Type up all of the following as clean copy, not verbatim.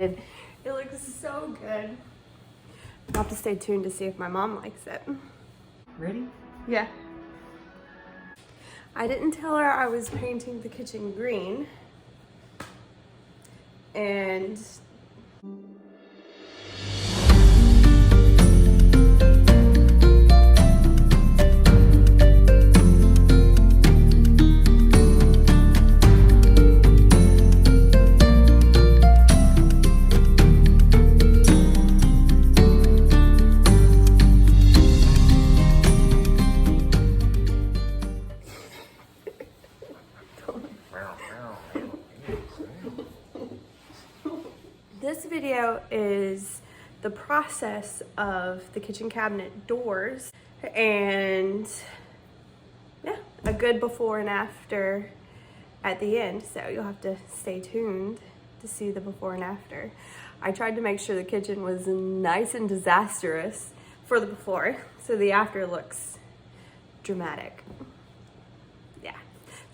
It looks so good. I'll have to stay tuned to see if my mom likes it. Ready? Yeah. I didn't tell her I was painting the kitchen green. And this video is the process of the kitchen cabinet doors and yeah, a good before and after at the end. So you'll have to stay tuned to see the before and after. I tried to make sure the kitchen was nice and disastrous for the before, so the after looks dramatic. Yeah.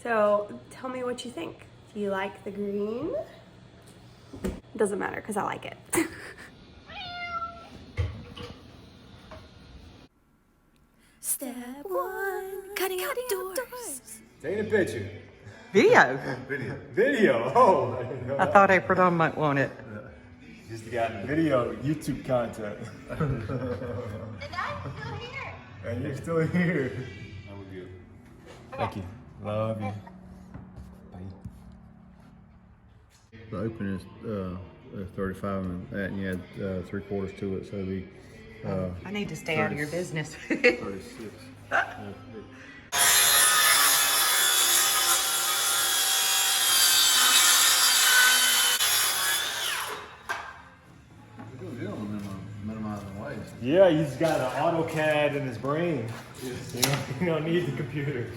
So tell me what you think. Do you like the green? Doesn't matter because I like it. Step one, cutting out doors. Take a picture. Video. Video. Oh, I thought AprilDawn might want it. just got video YouTube content. And I'm still here. And you're still here. That was good. Thank you. Love you. Bye. The opening is 35 and that, and you add 3/4 to it, so it'd be I need to stay out of your business. 36. Good deal on minimizing waste. Yeah, he's got an AutoCAD in his brain. You don't need the computer.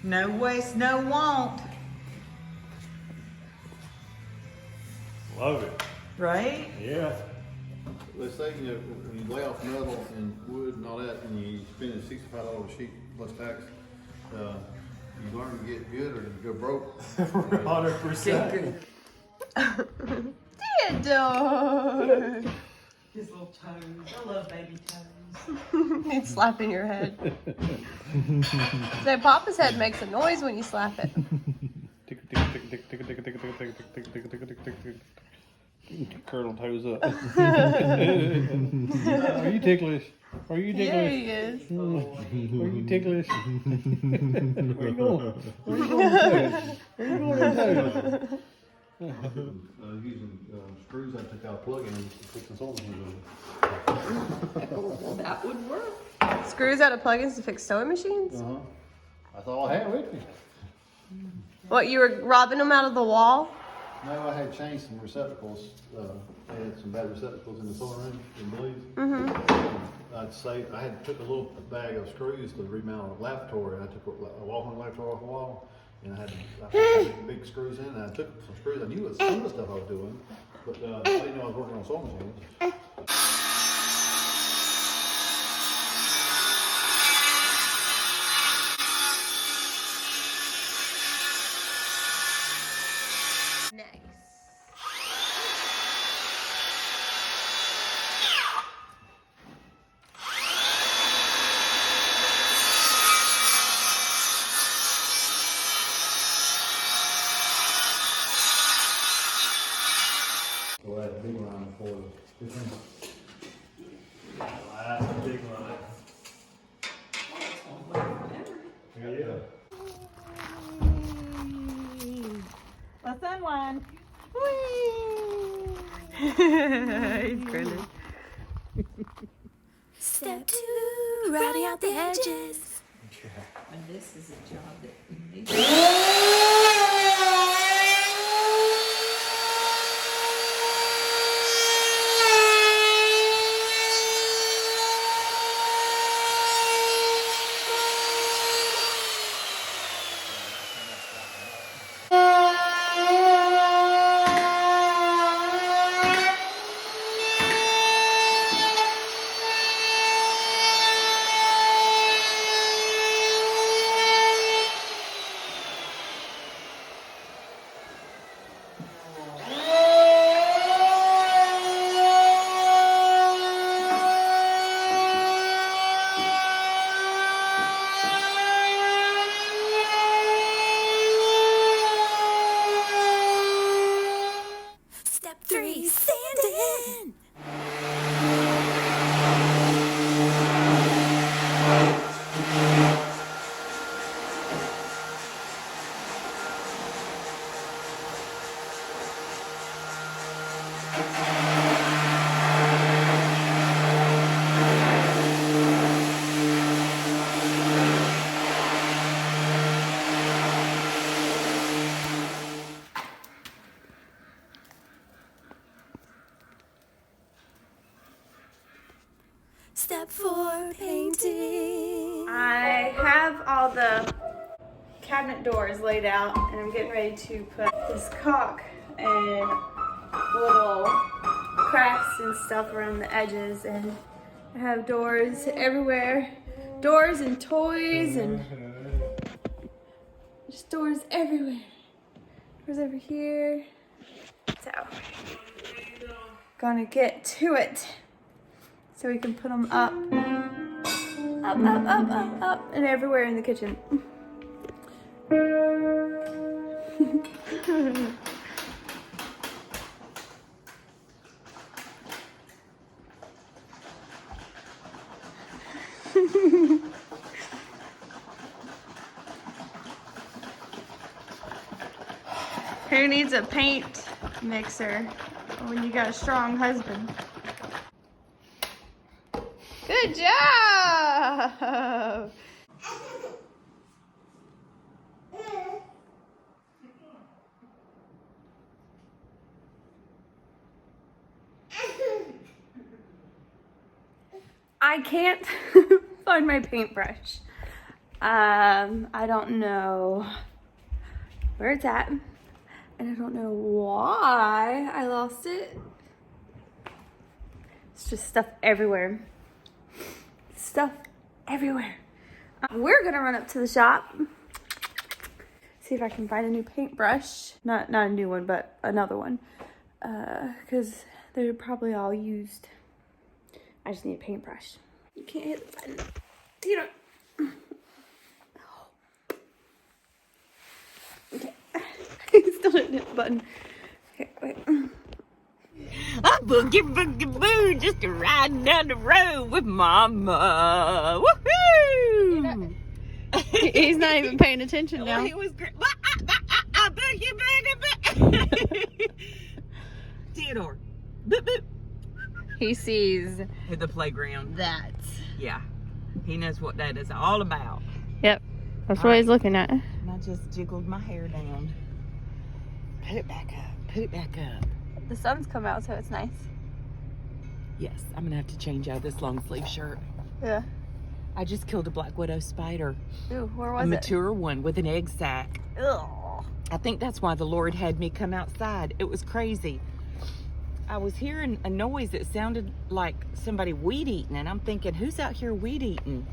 No waste, no want. Love it. Right? Yeah. Let's say, you know, when you lay off metal and wood and all that, and you spend $65 a sheet plus tax, you learn to get good or you go broke. 100%. Theodore! His little toes. I love baby toes. He's slapping your head. So Papa's head makes a noise when you slap it. Curl toes up. Are you ticklish? Are you Yeah, ticklish? he is. Are you ticklish? Where you going? Where you going? Where you going? Using screws I took out a plug-in and fix the solar machine. That would work. Screws out of plugins to fix sewing machines? That's all I had with me. What, you were robbing them out of the wall? No, I had changed some receptacles. I had some bad receptacles in the sewing room in Blues. I had took a little bag of screws to remount a lavatory. I took a walk-on lavatory off the wall, and I had big screws in. And I took some screws. I knew it was some of the stuff I was doing, but I didn't know I was working on sewing machines. So I had a big line for this one. That's a big line. Yeah. Let's unwind. He's grinning. Step two, routing out the edges. And this is a job that you need. Step 4, painting. I have all the cabinet doors laid out and I'm getting ready to put this caulk and little cracks and stuff around the edges, and I have doors everywhere. Doors and toys and just doors everywhere. Doors over here. So, gonna get to it so we can put them up, and everywhere in the kitchen. Who needs a paint mixer when you got a strong husband? Good job! I can't find my paintbrush. I don't know where it's at, and I don't know why I lost it. It's just stuff everywhere. Stuff everywhere. We're gonna run up to the shop, see if I can find a new paintbrush. Not a new one, but another one, because they're probably all used. I just need a paintbrush. You can't hit the button. You don't. Okay. Still didn't hit the button. Okay, wait. A boogie boo, just a riding down the road with Mama. Woohoo! He's not even paying attention now. Oh, he was great. Boogie boogie. Theodore. Boop boop. He sees At the playground. that. Yeah. He knows what that is all about. Yep. That's what he's looking at. And I just jiggled my hair down. Put it back up. Put it back up. The sun's come out, so it's nice. Yes, I'm gonna have to change out this long sleeve shirt. Yeah. I just killed a black widow spider. Ooh, where A was it? mature one with an egg sac. Ugh. I think that's why the Lord had me come outside. It was crazy. I was hearing a noise that sounded like somebody weed eating, and I'm thinking, who's out here weed eating?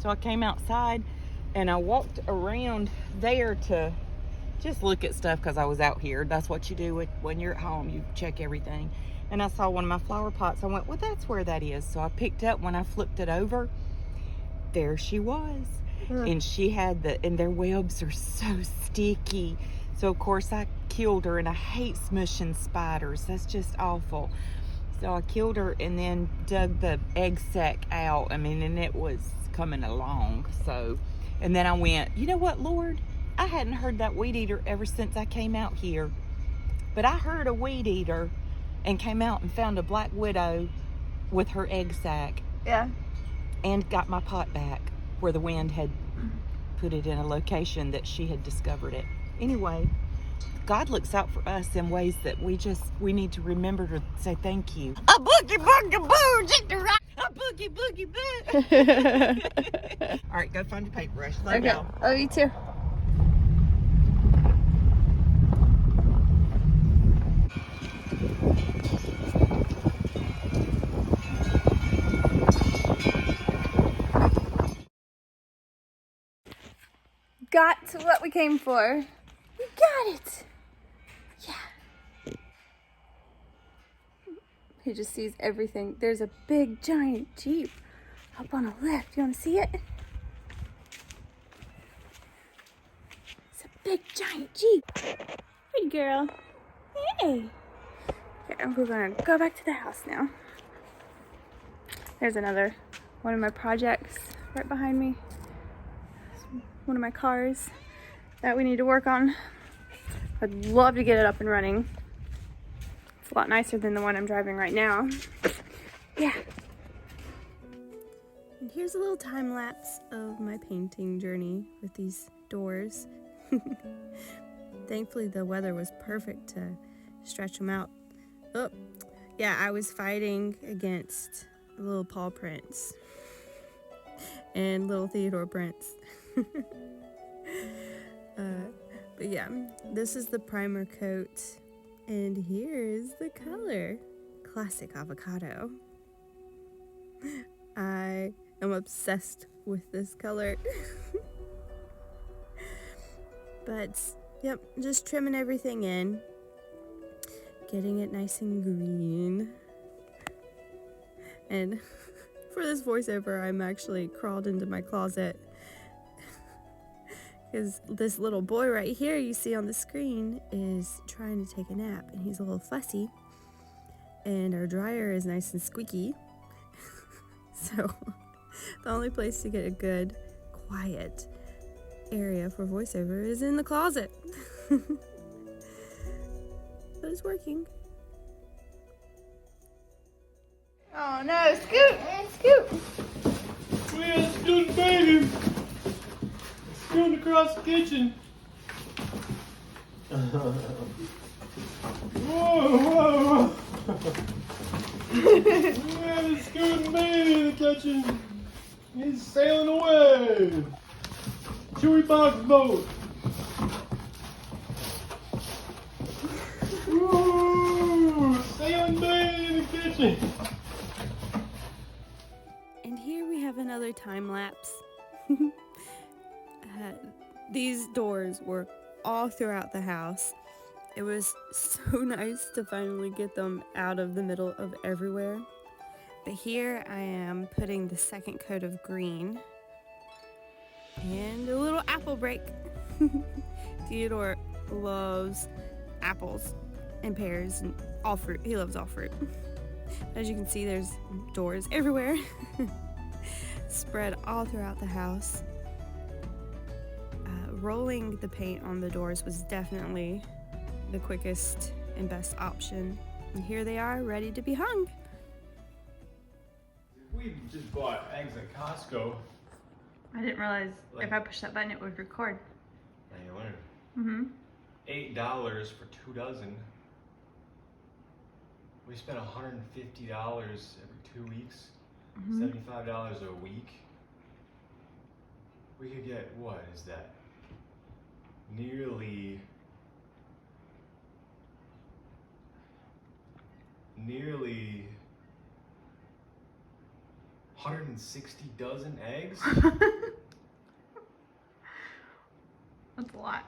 So I came outside and I walked around there to just look at stuff because I was out here. That's what you do when you're at home. You check everything. And I saw one of my flower pots. I went, well, that's where that is. So I picked up. When I flipped it over, there she was. And she had and their webs are so sticky. So of course I killed her, and I hate smushing spiders. That's just awful. So I killed her and then dug the egg sac out. I mean, and it was coming along. So, and then I went, you know what, Lord? I hadn't heard that weed eater ever since I came out here. But I heard a weed eater and came out and found a black widow with her egg sac. Yeah. And got my pot back where the wind had put it in a location that she had discovered it. Anyway, God looks out for us in ways that we need to remember to say thank you. A boogie boogie boo, just a rock. A boogie boogie boo. All right, go find your paintbrush. Love Okay. y'all. Oh, you too. Got what we came for. We got it. Yeah. He just sees everything. There's a big giant Jeep up on a lift. You want to see it? It's a big giant Jeep. Hey, girl. Hey. Okay, we're gonna go back to the house now. There's another one of my projects right behind me. One of my cars that we need to work on. I'd love to get it up and running. It's a lot nicer than the one I'm driving right now. Yeah. And here's a little time lapse of my painting journey with these doors. Thankfully the weather was perfect to stretch them out. Oh, yeah, I was fighting against little paw prints and little Theodore prints. But yeah, this is the primer coat, and here's the color. Classic avocado. I am obsessed with this color. But, yep, just trimming everything in. Getting it nice and green. And for this voiceover, I'm actually crawled into my closet. Because this little boy right here you see on the screen is trying to take a nap, and he's a little fussy. And our dryer is nice and squeaky. So the only place to get a good, quiet area for voiceover is in the closet. But it's working. Oh no, Scoot! Scoot! We're scooting, baby. Scooting across the kitchen. Whoa, whoa. Yeah, the scooting baby in the kitchen. He's sailing away. Chewy box boat. Woo! Sailing baby in the kitchen. And here we have another time lapse. These doors were all throughout the house. It was so nice to finally get them out of the middle of everywhere. But here I am putting the second coat of green and a little apple break. Theodore loves apples and pears and all fruit. He loves all fruit. As you can see, there's doors everywhere, spread all throughout the house. Rolling the paint on the doors was definitely the quickest and best option. And here they are, ready to be hung. We just bought eggs at Costco. I didn't realize if I pushed that button it would record. Now you learn. $8 for 2 dozen. We spent $150 every 2 weeks. $75 a week. We could get, what is that? Nearly nearly 160 dozen eggs. That's a lot.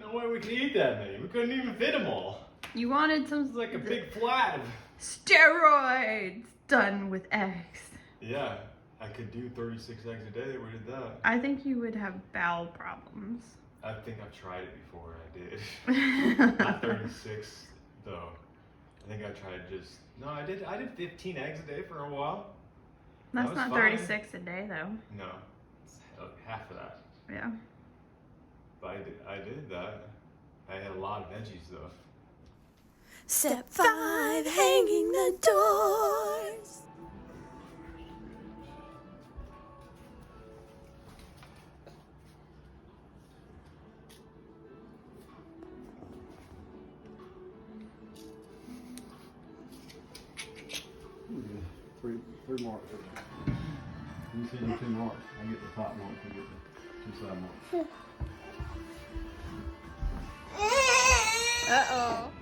No way we could eat that many. We couldn't even fit them all. You wanted some It's like a big flat of... steroids done with eggs. Yeah, I could do 36 eggs a day. We did that. I think you would have bowel problems. I think I've tried it before. I did. Not 36 though. I think I tried just... No, I did 15 eggs a day for a while. That's That was not fine. 36 a day though. No, it's half of that. Yeah. But I did that. I had a lot of veggies though. Step 5, hanging the doors. Three marks. You see the 2 marks. I get the top marks. I get the 2 side marks. Uh-oh.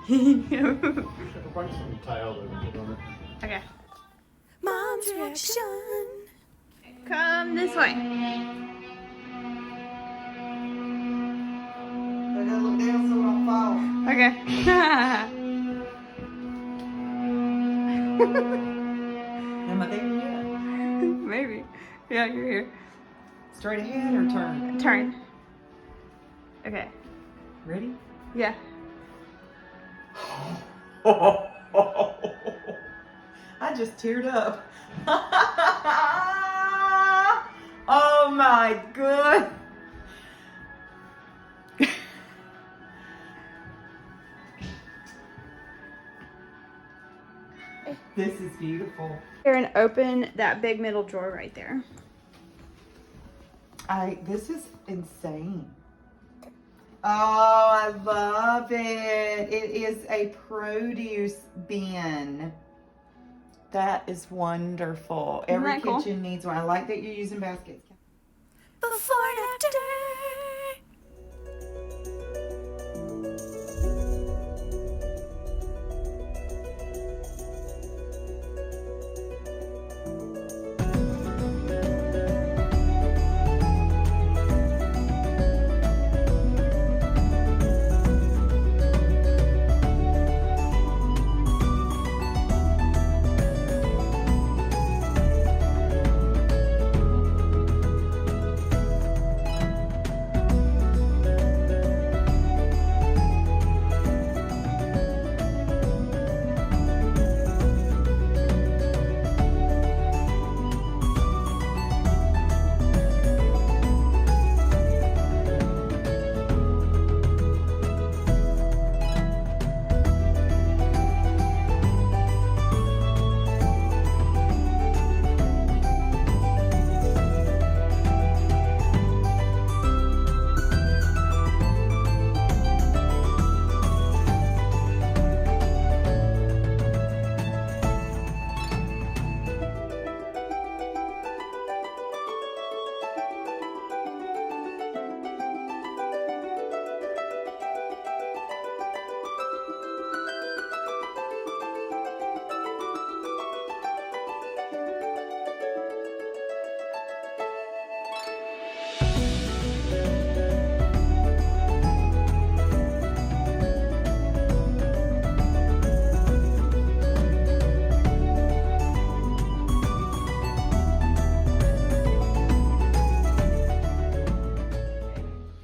Bring some towel over and put on it. Okay. Mom's reaction. Come this way. I gotta look down so I don't fall. Okay. Am I there yet? Maybe. Yeah, you're here. Straight ahead or turn? Turn. Okay. Ready? Yeah. I just teared up. Oh my good. This is beautiful. Here, and open that big middle drawer right there. This is insane. Oh, I love it. It is a produce bin. That is wonderful. Isn't Every that cool? kitchen needs one. I like that you're using baskets. Before and after.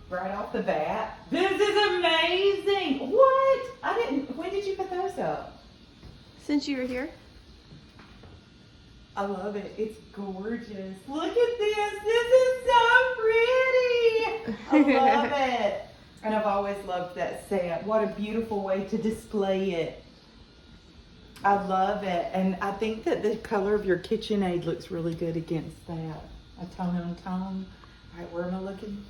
Right off the bat. This is amazing. What? When did you put those up? Since you were here. I love it. It's gorgeous. Look at this. This is so pretty. I love it. And I've always loved that set. What a beautiful way to display it. I love it. And I think that the color of your KitchenAid looks really good against that. A tone on tone. All right, where am I looking?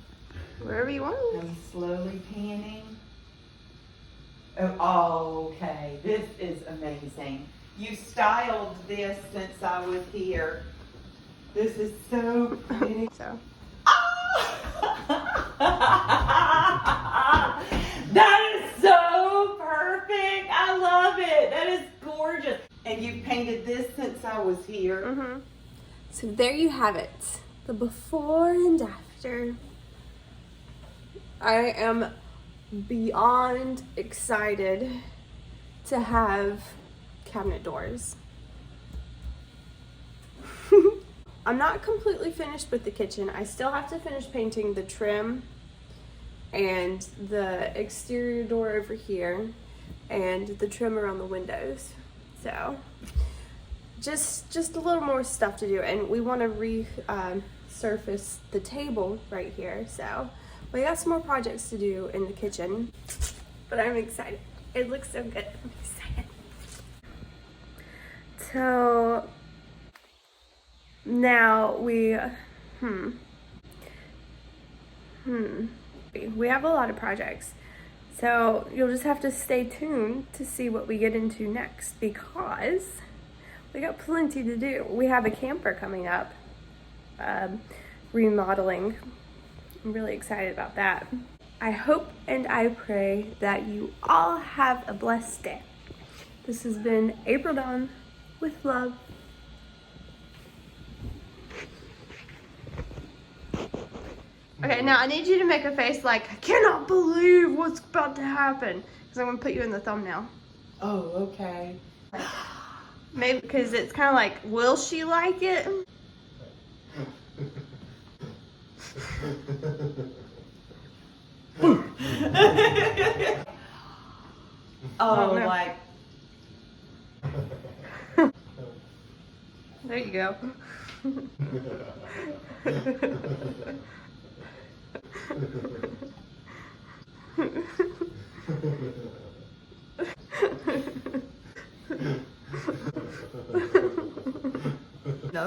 Wherever you want. I'm slowly panning. Oh, okay. This is amazing. You styled this since I was here. This is so pretty. So. That is so perfect. I love it. That is gorgeous. And you painted this since I was here. Mm-hmm. So there you have it. The before and after. I am beyond excited to have cabinet doors. I'm not completely finished with the kitchen. I still have to finish painting the trim and the exterior door over here and the trim around the windows. So just a little more stuff to do, and we want to resurface the table right here. So we got some more projects to do in the kitchen, but I'm excited. It looks so good. I'm excited. So now we have a lot of projects. So you'll just have to stay tuned to see what we get into next, because we got plenty to do. We have a camper coming up, remodeling. I'm really excited about that. I hope and I pray that you all have a blessed day. This has been AprilDawn with love. Okay, now I need you to make a face like, I cannot believe what's about to happen. Because I'm going to put you in the thumbnail. Oh, okay. Maybe because it's kind of like, will she like it? Oh, no. like. There you go.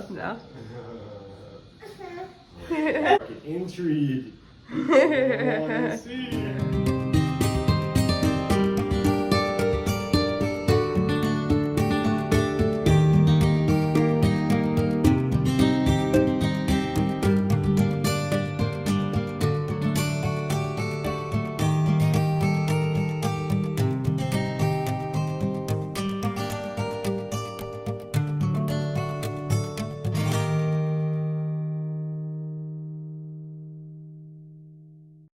both know. Intrigue. I wanna see.